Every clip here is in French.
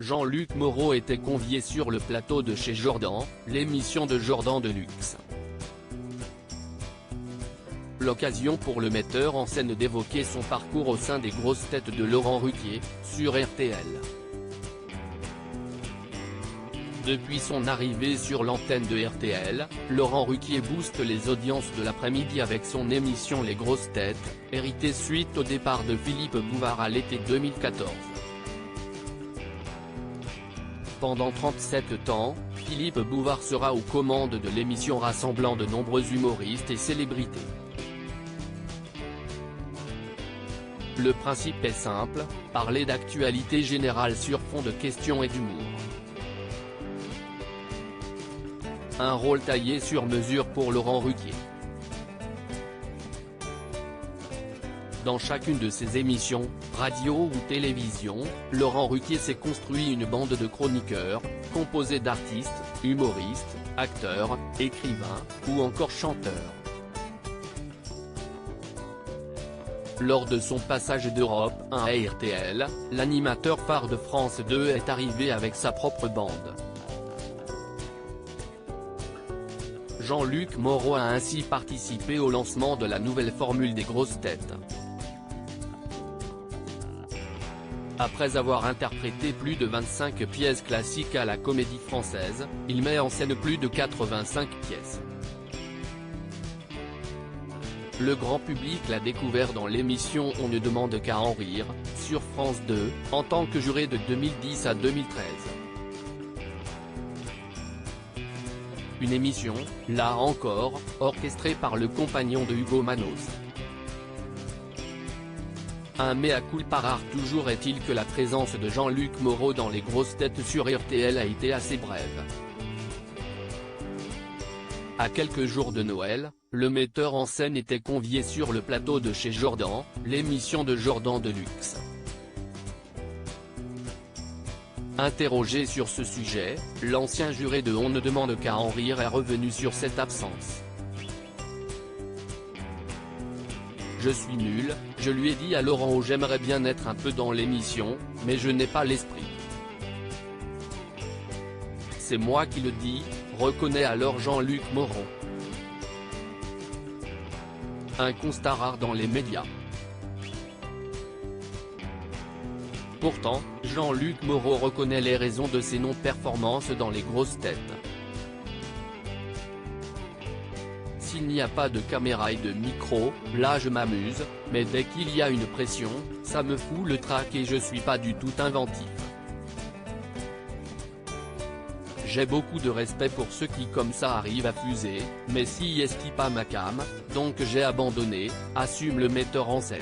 Jean-Luc Moreau était convié sur le plateau de Chez Jordan, l'émission de Jordan Deluxe. L'occasion pour le metteur en scène d'évoquer son parcours au sein des grosses têtes de Laurent Ruquier, sur RTL. Depuis son arrivée sur l'antenne de RTL, Laurent Ruquier booste les audiences de l'après-midi avec son émission Les Grosses Têtes, héritée suite au départ de Philippe Bouvard à l'été 2014. Pendant 37 ans, Philippe Bouvard sera aux commandes de l'émission rassemblant de nombreux humoristes et célébrités. Le principe est simple, parler d'actualité générale sur fond de questions et d'humour. Un rôle taillé sur mesure pour Laurent Ruquier. Dans chacune de ses émissions, radio ou télévision, Laurent Ruquier s'est construit une bande de chroniqueurs, composée d'artistes, humoristes, acteurs, écrivains, ou encore chanteurs. Lors de son passage d'Europe 1 à RTL, l'animateur phare de France 2 est arrivé avec sa propre bande. Jean-Luc Moreau a ainsi participé au lancement de la nouvelle formule des grosses têtes. Après avoir interprété plus de 25 pièces classiques à la Comédie Française, il met en scène plus de 85 pièces. Le grand public l'a découvert dans l'émission On ne demande qu'à en rire, sur France 2, en tant que juré de 2010 à 2013. Une émission, là encore, orchestrée par le compagnon de Hugo Manos. Un mea culpa rare toujours est-il que la présence de Jean-Luc Moreau dans les grosses têtes sur RTL a été assez brève. À quelques jours de Noël, le metteur en scène était convié sur le plateau de Chez Jordan, l'émission de Jordan Deluxe. Interrogé sur ce sujet, l'ancien juré de On ne demande qu'à en rire est revenu sur cette absence. Je suis nul, je lui ai dit à Laurent où j'aimerais bien être un peu dans l'émission, mais je n'ai pas l'esprit. C'est moi qui le dis, reconnaît alors Jean-Luc Moreau. Un constat rare dans les médias. Pourtant, Jean-Luc Moreau reconnaît les raisons de ses non-performances dans les grosses têtes. S'il n'y a pas de caméra et de micro, là je m'amuse, mais dès qu'il y a une pression, ça me fout le trac et je suis pas du tout inventif. J'ai beaucoup de respect pour ceux qui comme ça arrivent à fuser, mais si est pas ma cam, donc j'ai abandonné, assume le metteur en scène.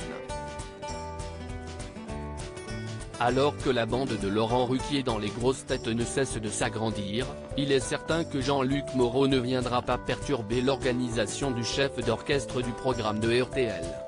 Alors que la bande de Laurent Ruquier dans les grosses têtes ne cesse de s'agrandir, il est certain que Jean-Luc Moreau ne viendra pas perturber l'organisation du chef d'orchestre du programme de RTL.